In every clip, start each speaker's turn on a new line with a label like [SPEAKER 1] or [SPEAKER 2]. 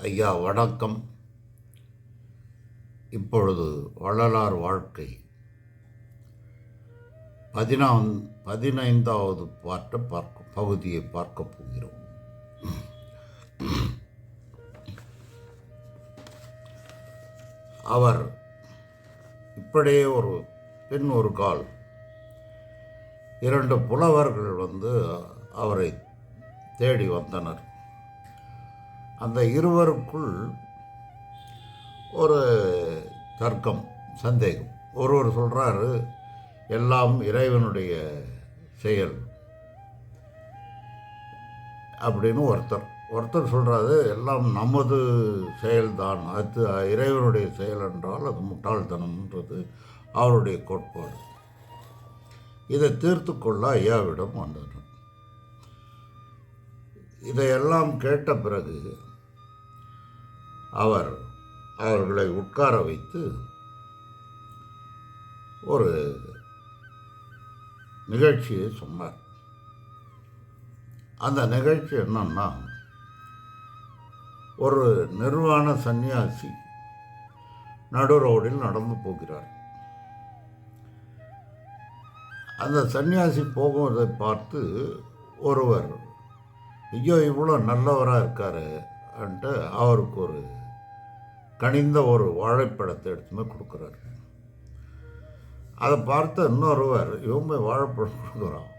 [SPEAKER 1] ஐயா வணக்கம். இப்பொழுது வள்ளலார் வாழ்க்கை 15வது பகுதியை பார்க்க போகிறோம். அவர் இப்படியே ஒரு பின் ஒரு கால் 2 புலவர்கள் அவரை தேடி வந்தனர். அந்த இருவருக்குள் ஒரு தர்க்கம், சந்தேகம். ஒருவர் சொல்கிறாரு எல்லாம் இறைவனுடைய செயல் அப்படின்னு. ஒருத்தர் சொல்கிறாரு எல்லாம் நமது செயல்தான், அது இறைவனுடைய செயல் என்றால் அது முட்டாள்தனம்ன்றது அவருடைய கோட்பாடு. இதை தீர்த்து கொள்ள ஐயாவிடம் வந்தனர். இதையெல்லாம் கேட்ட பிறகு அவர்களை உட்கார வைத்து ஒரு நிகழ்ச்சியை சொன்னார். அந்த நிகழ்ச்சி என்னன்னா, ஒரு நிர்வாண சந்நியாசி நடு ரோடில் நடந்து போகிறார். அந்த சந்நியாசி போகுவதை பார்த்து ஒருவர், ஐயோ இவ்வளோ நல்லவராக இருக்காரு அன்ட்டு அவருக்கு ஒரு கனிந்த ஒரு வாழைப்பழத்தை எடுத்துமே கொடுக்குறாரு. அதை பார்த்த இன்னொருவர், இவங்க வாழைப்பழம் கொடுக்குறான்,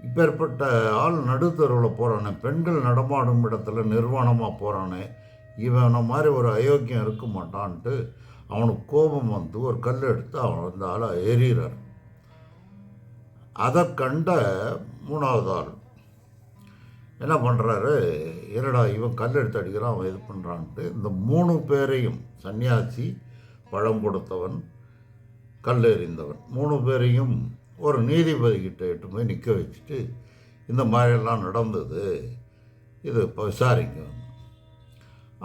[SPEAKER 1] இப்பேற்பட்ட ஆள் நடுத்தருவில் போகிறானே, பெண்கள் நடமாடும் இடத்துல நிர்வாணமாக போகிறானே, இவனை மாதிரி ஒரு அயோக்கியம் இருக்க மாட்டான்ட்டு அவனுக்கு கோபம் வந்து ஒரு கல் எடுத்து அவன் அந்த ஆளை எறிகிறார். அதை கண்ட 3வது ஆள் என்ன பண்ணுறாரு, என்னடா இவன் கல் எடுத்து அடிக்கிறான், அவன் இது பண்ணுறான்ட்டு இந்த 3 பேரையும், சன்னியாசி, பழம் கொடுத்தவன், கல் எறிந்தவன், 3 பேரையும் ஒரு நீதிபதிக்கிட்ட எட்டு போய் நிற்க வச்சுட்டு, இந்த மாதிரியெல்லாம் நடந்தது, இது இப்போ விசாரிங்க.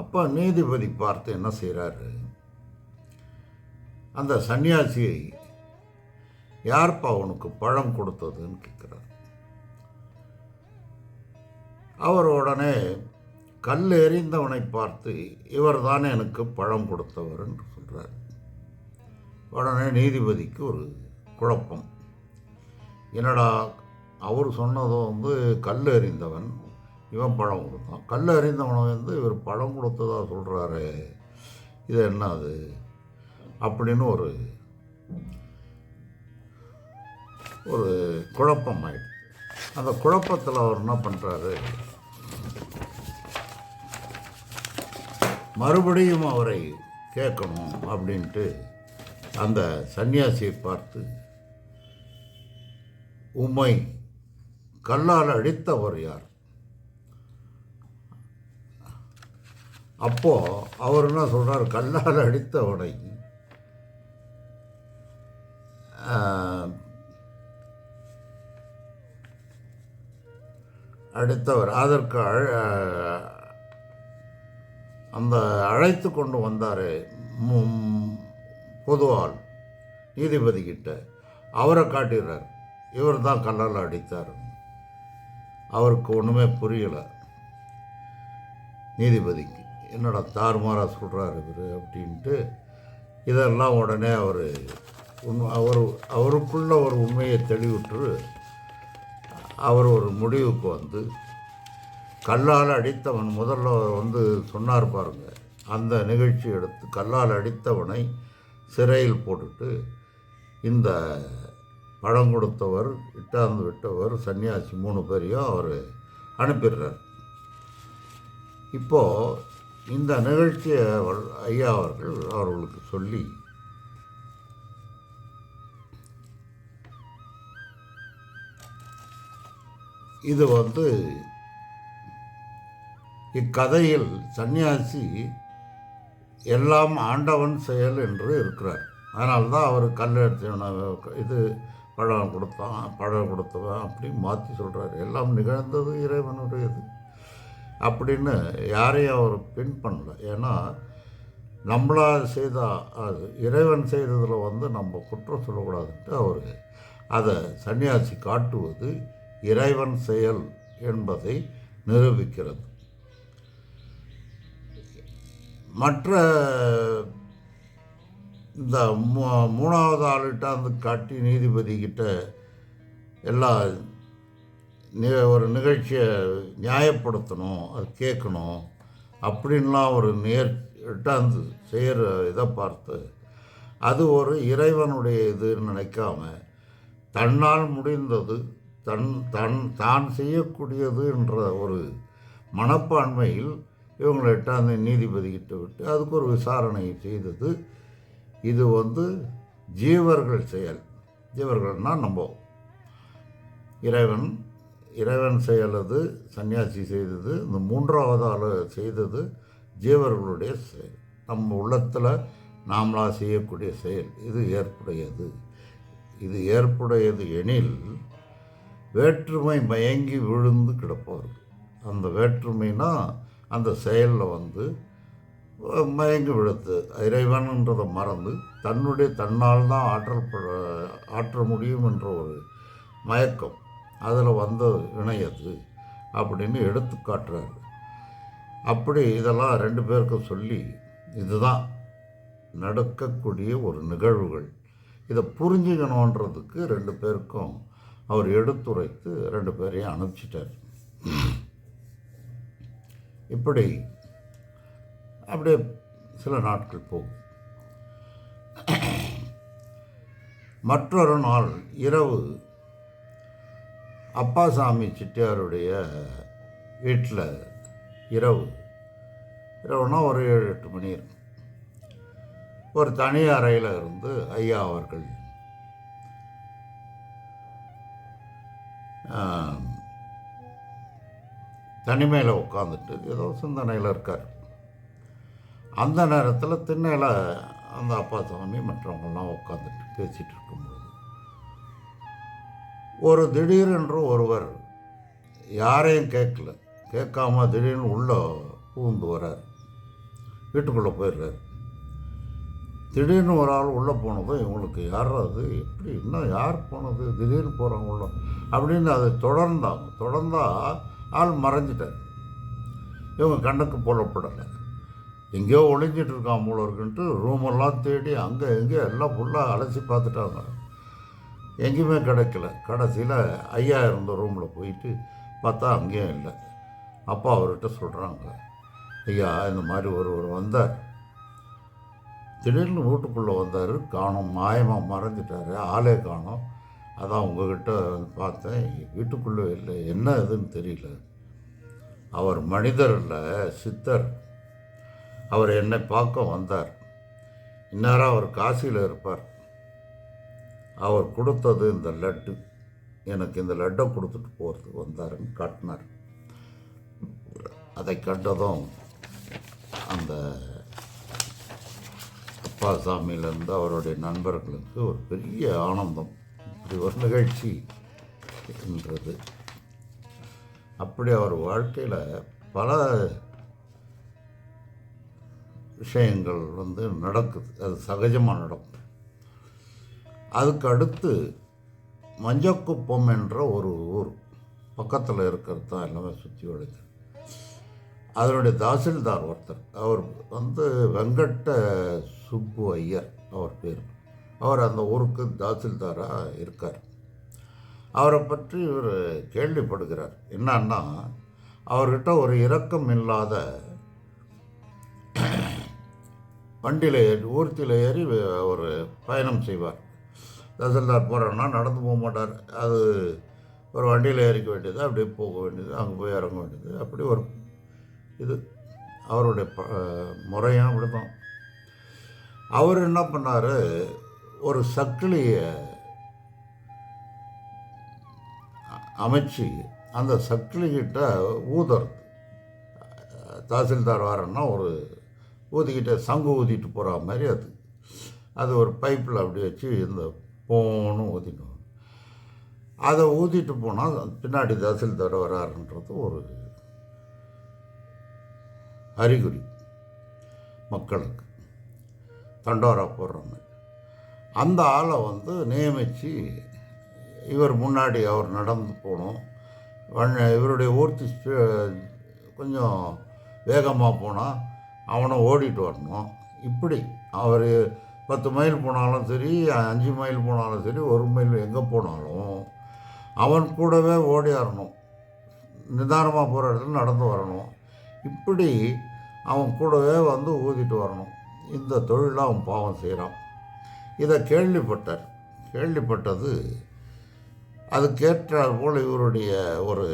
[SPEAKER 1] அப்போ நீதிபதி பார்த்து என்ன செய்கிறாரு, அந்த சன்னியாசியை யார்ப்பா அவனுக்கு பழம் கொடுத்ததுன்னு கேட்குறாரு. அவர் உடனே கல் எறிந்தவனை பார்த்து, இவர் தானே எனக்கு பழம் கொடுத்தவர் என்று சொல்கிறார். உடனே நீதிபதிக்கு ஒரு குழப்பம். என்னடா அவர் சொன்னதும் கல் எறிந்தவன், இவன் பழம் கொடுத்தான், கல் எறிந்தவனை இவர் பழம் கொடுத்ததா சொல்கிறாரு, இது என்னது அப்படின்னு ஒரு குழப்பம் ஆயிடுச்சு. அந்த குழப்பத்தில் அவர் என்ன பண்ணுறாரு, மறுபடியும் அவரை கேட்கணும் அப்படின்ட்டு அந்த சன்னியாசியை பார்த்து, உம்மை கல்லால் அடித்தவர் யார்? அப்போ அவர் என்ன சொல்கிறார், கல்லால் அடித்தவனை அடுத்தவர் அதற்கு அந்த அழைத்து கொண்டு வந்தார் பொதுவாள் நீதிபதிக்கிட்ட, அவரை காட்டுகிறார், இவர் தான் கல்லால் அடித்தார். அவருக்கு ஒன்றுமே புரியலை. நீதிபதிக்கு என்னடா தாறுமாறாக சொல்கிறார் இவர் அப்படின்ட்டு, இதெல்லாம் உடனே அவருக்குள்ள ஒரு உண்மையை தெளிவுற்று அவர் ஒரு முடிவுக்கு வந்து, கல்லால் அடித்தவன் முதல்ல சொன்னார் பாருங்க, அந்த நிகழ்ச்சி எடுத்து கல்லால் அடித்தவனை சிறையில் போட்டுட்டு இந்த பழம் கொடுத்தவர், இட்டாந்து விட்டவர், சன்னியாசி 3 பேரையும் அவர் அனுப்பிடுறார். இப்போது இந்த நிகழ்ச்சியை ஐயா அவர்களுக்கு சொல்லி, இது இக்கதையில் சன்னியாசி எல்லாம் ஆண்டவன் செயல் என்று இருக்கிறார். அதனால்தான் அவர் கல் எடுத்து இது பழம் கொடுத்தவன் அப்படி மாற்றி சொல்கிறார். எல்லாம் நிகழ்ந்தது இறைவனுடையது அப்படின்னு யாரையும் அவர் பின் பண்ணல. ஏன்னா நம்மளால் செய்தால் அது இறைவன் செய்ததில் நம்ம குற்றம் சொல்லக்கூடாதுன்ட்டு அவர் அதை சன்னியாசி காட்டுவது இறைவன் செயல் என்பதை நிரூபிக்கிறது. மற்ற இந்த மூணாவது ஆளுகிட்ட வந்து காட்டி நீதிபதிக்கிட்ட எல்லா ஒரு நிகழ்ச்சியை நியாயப்படுத்தணும், அது கேட்கணும் அப்படின்லாம் ஒரு அந்த செய்கிற இதை பார்த்து அது ஒரு இறைவனுடைய இதுன்னு நினைக்காம தன்னால் முடிந்தது தான் செய்யக்கூடியது என்ற ஒரு மனப்பான்மையில் இவங்கள்ட்ட அந்த நீதிபதிக்கிட்ட விட்டு அதுக்கு ஒரு விசாரணை செய்தது. இது ஜீவர்கள் செயல். ஜீவர்கள்னால் நம்ம இறைவன் செயலது சன்னியாசி செய்தது. இந்த மூன்றாவது ஆள் செய்தது ஜீவர்களுடைய செயல். நம்ம உள்ளத்தில் நாமளாக செய்யக்கூடிய செயல். இது ஏற்புடையது எனில் வேற்றுமை மயங்கி விழுந்து கிடப்பார்கள். அந்த வேற்றுமைனா அந்த செயலில் மயங்கி விழுத்து இறைவன்ன்றதை மறந்து தன்னால் தான் ஆற்ற முடியும் என்ற ஒரு மயக்கம் அதில் இணையது அப்படின்னு எடுத்து காட்டுறாரு. அப்படி இதெல்லாம் ரெண்டு பேருக்கும் சொல்லி இதுதான் நடக்கக்கூடிய ஒரு நிகழ்வுகள், இதை புரிஞ்சுக்கணுன்றதுக்கு ரெண்டு பேருக்கும் அவர் எடுத்துரைத்து ரெண்டு பேரையும் அனுப்பிச்சிட்டார். அப்படியே சில நாட்கள் போகும். மற்றொரு நாள் இரவு அப்பாசாமி செட்டியாருடைய வீட்டில் இரவுனா ஒரு 7-8 மணி இருக்கும். ஒரு தனி அறையில் இருந்து ஐயா அவர்கள் தனிமையில் உட்காந்துட்டு ஏதோ சிந்தனையில் இருக்கார். அந்த நேரத்தில் திண்ணையில் அந்த அப்பாசாமி மற்றவங்கள்லாம் உட்காந்துட்டு பேசிகிட்டு இருக்கும்போது ஒரு திடீரென்று ஒருவர் யாரையும் கேட்காம திடீர்னு உள்ளே பூந்து வரார். வீட்டுக்குள்ளே போயிடுறாரு. திடீர்னு ஒரு ஆள் உள்ளே போனதும் இவங்களுக்கு யாராவது எப்படி இன்னும் யார் போனது திடீர்னு போகிறாங்க உள்ள அப்படின்னு அதை தொடர்ந்தா ஆள் மறைஞ்சிட்டார். இவங்க கண்ணுக்கு போடப்படலை. எங்கேயோ ஒளிஞ்சிட்டு இருக்கான் போல இருக்குன்ட்டு ரூமெல்லாம் தேடி அங்கே எங்கே எல்லாம் ஃபுல்லாக அலசி பார்த்துட்டாங்க. எங்கேயுமே கிடைக்கல. கடைசியில் ஐயா இருந்த ரூமில் போயிட்டு பார்த்தா அங்கேயும் இல்லை. அப்பா அவர்கிட்ட சொல்கிறாங்க, ஐயா இந்த மாதிரி ஒருவர் வந்தார், திடீர்னு வீட்டுக்குள்ளே வந்தார், காணோம், மாயமாக மறைஞ்சிட்டார், ஆளே காணோம். அதான் உங்ககிட்ட பார்த்தேன், வீட்டுக்குள்ளே இல்லை, என்ன இதுன்னு தெரியல. அவர் மனிதர் இல்லை, சித்தர். அவர் என்னை பார்க்க வந்தார். இந்நேரம் அவர் காசியில் இருப்பார். அவர் கொடுத்தது இந்த லட்டு, எனக்கு இந்த லட்டை கொடுத்துட்டு போகிறதுக்கு வந்தாருன்னு காட்டினார். அதை கண்டதும் அந்த அப்பாசாமியிலேருந்து அவருடைய நண்பர்களுக்கு ஒரு பெரிய ஆனந்தம். இப்படி ஒரு நிகழ்ச்சி என்றது. அப்படி அவர் வாழ்க்கையில் பல விஷயங்கள் நடக்குது. அது சகஜமாக நடக்கும். அதுக்கு அடுத்து மஞ்சக்குப்பம் என்ற ஒரு ஊர் பக்கத்தில் இருக்கிறது தான் எல்லாமே சுற்றி வளைச்சு. அதனுடைய தாசில்தார் ஒருத்தர், அவர் வெங்கட்ட சுப்பு ஐயர் அவர் பேர். அவர் அந்த ஊருக்கு தாசில்தாராக இருக்கார். அவரை பற்றி இவர் கேள்விப்படுகிறார். என்னன்னா, அவர்கிட்ட ஒரு இரக்கம் இல்லாத வண்டியில் ஏறி ஊர்த்தியில் ஏறி ஒரு பயணம் செய்வார். தாசில்தார் போகிறோன்னா நடந்து போக மாட்டார். அது ஒரு வண்டியில் ஏறிக்க வேண்டியது, அப்படியே போக வேண்டியது, அங்கே போய் இறங்க வேண்டியது. அப்படி ஒரு இது அவருடைய முறையும் அப்படி தான். அவர் என்ன பண்ணார், ஒரு சக்கிலியை அமைச்சு அந்த சக்கிலிக்கிட்ட ஊதுறது. தாசில்தார் வரன்னா ஒரு ஊதிக்கிட்ட சங்கு ஊதிட்டு போகிற மாதிரி அது ஒரு பைப்பில் அப்படி வச்சு இந்த போன்னு ஊதிடும். அதை ஊதிட்டு போனால் பின்னாடி தாசில்தார் வராருன்றது ஒரு அறிகுறி மக்களுக்கு. தண்டோரா போடுறாங்க. அந்த ஆளை நியமித்து இவர் முன்னாடி அவர் நடந்து போகணும். இவருடைய ஊர்த்தி கொஞ்சம் வேகமாக போனால் அவனை ஓடிட்டு வரணும். இப்படி அவர் 10 மைல் போனாலும் சரி, 5 மைல் போனாலும் சரி, 1 மைல் எங்கே போனாலும் அவன் கூடவே ஓடியாரணும். நிதானமாக போகிற இடத்துல நடந்து வரணும். இப்படி அவன் கூடவே வந்து ஊதிட்டு வரணும். இந்த தொழிலில் அவன் பாவம் செய்கிறான். இதை கேள்விப்பட்டது அதுக்கேற்றார் போல் இவருடைய ஒரு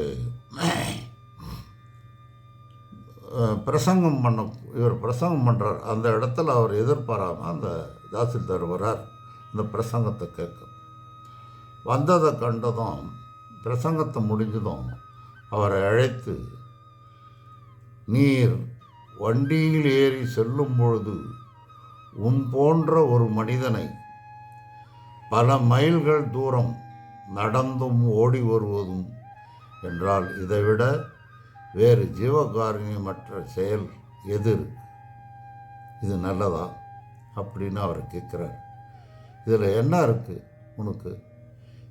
[SPEAKER 1] இவர் பிரசங்கம் பண்ணுறார். அந்த இடத்துல அவர் எதிர்பாராமல் அந்த தாசில்தார் வரார் இந்த பிரசங்கத்தை கேட்க. வந்ததை கண்டதும் பிரசங்கத்தை முடிஞ்சதும் அவரை அழைத்து, நீர் வண்டியில் ஏறி செல்லும் பொழுது உன் போன்ற ஒரு மனிதனை பல மைல்கள் தூரம் நடந்தும் ஓடி வருவதும் என்றால் இதைவிட வேறு ஜீவகாருண்யமற்ற செயல் எது? இது நல்லதா அப்படின்னு அவர் கேட்குறார். இதில் என்ன இருக்குது உனக்கு?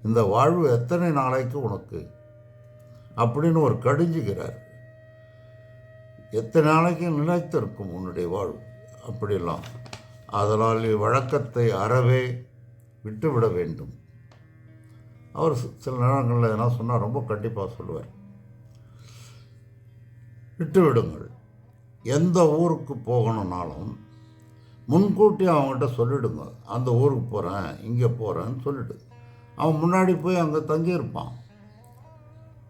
[SPEAKER 1] இந்த வாழ்வு எத்தனை நாளைக்கு உனக்கு அப்படின்னு ஒரு கடிஞ்சுக்கிறார். எத்தனை நாளைக்கு நிலைத்திருக்கும் உன்னுடைய வாழ்வு அப்படிலாம். அதனால் வழக்கத்தை அறவே விட்டுவிட வேண்டும். அவர் சில நேரங்களில் என்ன சொன்னால் ரொம்ப கண்டிப்பாக சொல்லுவார், விட்டு விடுங்கள். எந்த ஊருக்கு போகணுன்னாலும் முன்கூட்டி அவங்ககிட்ட சொல்லிவிடுங்க, அந்த ஊருக்கு போகிறேன், இங்கே போகிறேன்னு சொல்லிவிடு. அவன் முன்னாடி போய் அங்கே தங்கியிருப்பான்.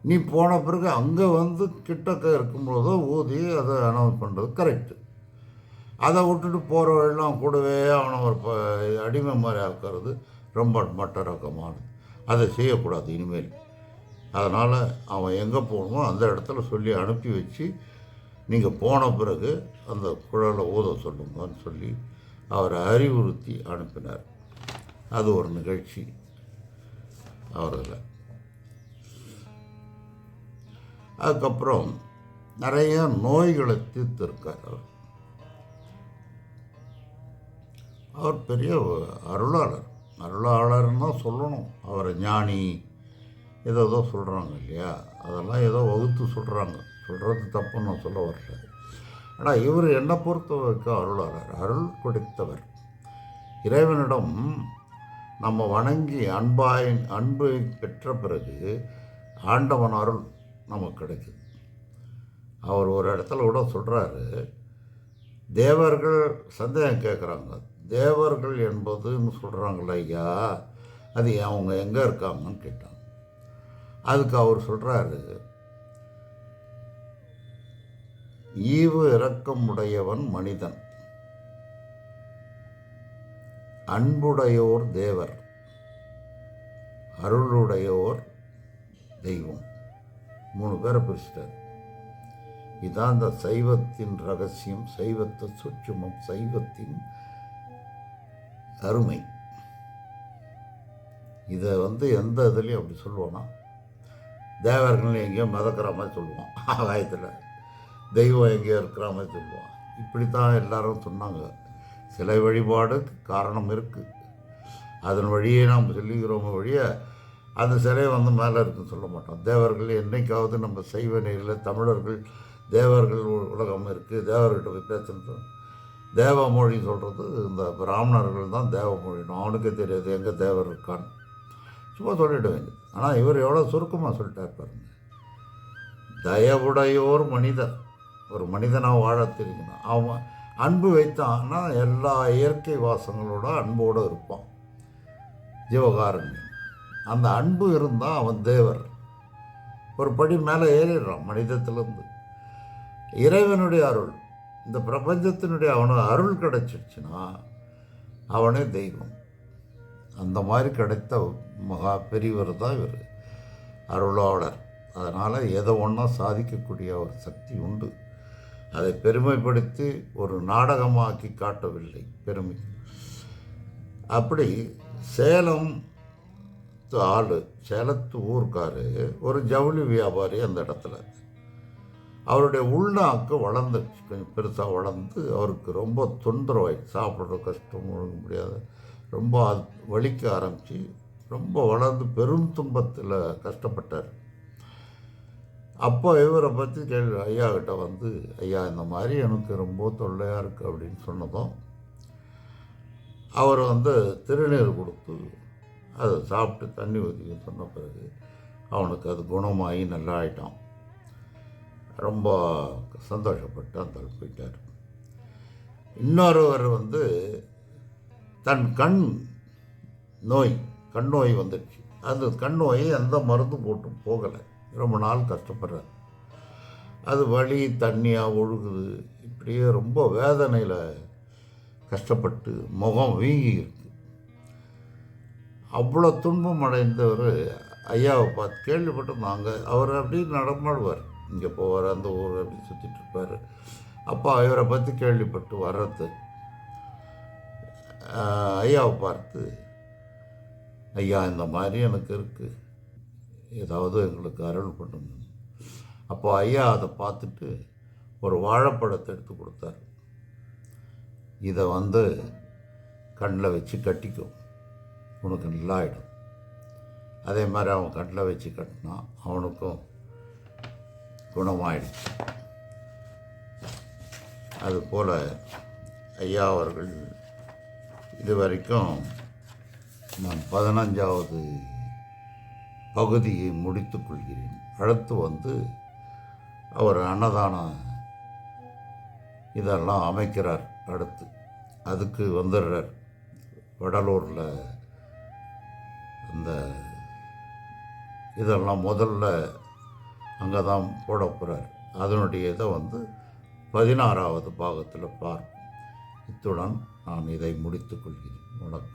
[SPEAKER 1] நீ போன பிறகு அங்கே வந்து கிட்டக்க இருக்கும்போதோ ஊதி அதை அனௌன்ஸ் பண்ணுறது கரெக்டு. அதை விட்டுட்டு போகிற வழியெல்லாம் கூடவே அவனை ஒரு அடிமை மாதிரி ஆக்கிறது ரொம்ப மட்டரக்கமானது. அதை செய்யக்கூடாது இனிமேல். அதனால் அவன் எங்கே போகணுமோ அந்த இடத்துல சொல்லி அனுப்பி வச்சு நீங்கள் போன பிறகு அந்த குழலை ஊத சொல்லுங்கன்னு சொல்லி அவரை அறிவுறுத்தி அனுப்பினார். அது ஒரு நிகழ்ச்சி அவரில். அதுக்கப்புறம் நிறைய நோய்களை தீர்த்திருக்கார் அவர் பெரிய அருளாளர்னு தான் சொல்லணும். அவரை ஞானி ஏதோ சொல்கிறாங்க இல்லையா, அதெல்லாம் ஏதோ வகுத்து சொல்கிறது தப்புன்னு நான் சொல்ல வரல. ஆனால் இவர் என்னை பொறுத்தவரைக்கும் அருளாளர், அருள் கொடுத்தவர். இறைவனிடம் நம்ம வணங்கி அன்பை பெற்ற பிறகு ஆண்டவன் அருள் நமக்கு கிடைக்குது. அவர் ஒரு இடத்துல கூட சொல்கிறாரு, தேவர்கள் சந்தேகம் கேட்குறாங்க, தேவர்கள் என்பதுன்னு சொல்கிறாங்கள ஐயா, அது அவங்க எங்கே இருக்காங்கன்னு கேட்டாங்க. அதுக்கு அவர் சொல்கிறாரு, ஈவு இரக்கம் உடையவன் மனிதன், அன்புடையோர் தேவர், அருளுடையோர் தெய்வம். 3 பேரை பிரிச்சிட்டார். இதுதான் இந்த சைவத்தின் ரகசியம், சைவத்தை சூட்சுமம், சைவத்தின் அருமை. இதை எந்த இதுலேயும் அப்படி சொல்லுவோன்னா, தேவர்கள் எங்கேயோ மிதக்கிற மாதிரி சொல்லுவோம், ஆகாயத்தில் தெய்வம் எங்கேயோ இருக்கிற மாதிரி சொல்லுவோம். இப்படித்தான் எல்லாரும் சொன்னாங்க. சிலை வழிபாடு காரணம் இருக்குது, அதன் வழியே நாம் சொல்லுகிறோம் வழிய அந்த சிலை மேலே இருக்குன்னு சொல்ல மாட்டோம். தேவர்கள் என்றைக்காவது நம்ம சைவ நிலையில் தமிழர்கள் தேவர்கள் உலகம் இருக்குது, தேவர்கிட்ட போய் பேசுகிறது, தேவமொழி சொல்கிறது இந்த பிராமணர்கள் தான் தேவமொழினும். அவனுக்கே தெரியாது எங்கே தேவர் இருக்கான்னு, சும்மா சொல்லிட வேண்டியது. ஆனால் இவர் எவ்வளோ சுருக்கமாக சொல்லிட்டார் பாருங்க. தயவுடையோர் மனிதர், ஒரு மனிதனாக வாழ தெரிஞ்சுக்கணும். அவன் அன்பு வைத்தான்னா எல்லா இயற்கை வாசங்களோட அன்போடு இருப்பான், ஜீவகாருண்யம். அந்த அன்பு இருந்தால் அவன் தேவர், ஒரு படி மேலே ஏறிடுறான் மனிதத்திலேருந்து. இறைவனுடைய அருள், இந்த பிரபஞ்சத்தினுடைய அவனுக்கு அருள் கிடைச்சிடுச்சுன்னா அவனே தெய்வம். அந்த மாதிரி கிடைத்த மகா பெரியவர் தான் இவர், அருளாளர். அதனால் எதை ஒன்றா சாதிக்கக்கூடிய ஒரு சக்தி உண்டு. அதை பெருமைப்படுத்தி ஒரு நாடகமாக்கி காட்டவில்லை, பெருமை. அப்படி சேலம் சேலத்து ஊர்க்காரு ஒரு ஜவுளி வியாபாரி. அந்த இடத்துல அவருடைய உள்நாக்கு வளர்ந்துச்சு, கொஞ்சம் பெருசாக வளர்ந்து அவருக்கு ரொம்ப தொந்தரவாயிடுச்சு, சாப்பிட்ற கஷ்டம், ஒழுங்க முடியாத, ரொம்ப வலிக்க ஆரம்பித்து ரொம்ப வளர்ந்து பெரும் துன்பத்தில் கஷ்டப்பட்டார். அப்போ இவரை பற்றி கேள்வி ஐயா கிட்ட வந்து, ஐயா இந்த மாதிரி எனக்கு ரொம்ப தொல்லையாக இருக்குது அப்படின்னு சொன்னதும் அவர் வந்து திருநீர் கொடுத்து அதை சாப்பிட்டு தண்ணி ஊற்றி சொன்ன பிறகு அவனுக்கு அது குணமாகி நல்லா ஆயிட்டான். ரொம்ப சந்தோஷப்பட்டு அந்த போயிட்டார். இன்னொருவர் வந்து தன் கண் நோய் வந்துடுச்சு. அந்த கண் நோய் எந்த மருந்து போட்டு போகலை. ரொம்ப நாள் கஷ்டப்படுறார். அது வலி தண்ணியாக ஒழுகுது. இப்படியே ரொம்ப வேதனையில் கஷ்டப்பட்டு முகம் வீங்கி இருக்கு. அவ்வளோ துன்பம் அடைந்தவர் ஐயாவை பார்த்து கேள்விப்பட்டு நாங்கள் அவர் அப்படி நடமாடுவார், இங்கே போவார், அந்த ஊர் அப்படி சுற்றிட்டு இருப்பார். அப்போ இவரை பற்றி கேள்விப்பட்டு வர்றது ஐயாவை பார்த்து, ஐயா இந்த மாதிரி எனக்கு இருக்குது, ஏதாவது எங்களுக்கு அருள் பண்ணுங்க. அப்போ ஐயா அதை பார்த்துட்டு ஒரு வாழைப்பழத்தை எடுத்து கொடுத்தார். இதை வந்து கண்ணில் வச்சு கட்டிக்கும், உனக்கு நல்லா ஆகிடும். அதே மாதிரி அவன் கண்ணில் வச்சு கட்டினான், அவனுக்கும் குணமாயிடுச்சு. அதுபோல் ஐயா அவர்கள் இதுவரைக்கும் நான் 15வது பகுதியை முடித்து கொள்கிறேன். அடுத்து வந்து அவர் அன்னதானம் இதெல்லாம் அமைக்கிறார். அடுத்து அதுக்கு வந்துடுறார். வடலூரில் அந்த இதெல்லாம் முதல்ல அங்கே தான் போட போகிறார். அதனுடைய இதை வந்து 16வது பாகத்தில் பார்ப்போம். இத்துடன் நான் இதை முடித்துக் கொள்கிறேன். வணக்கம்.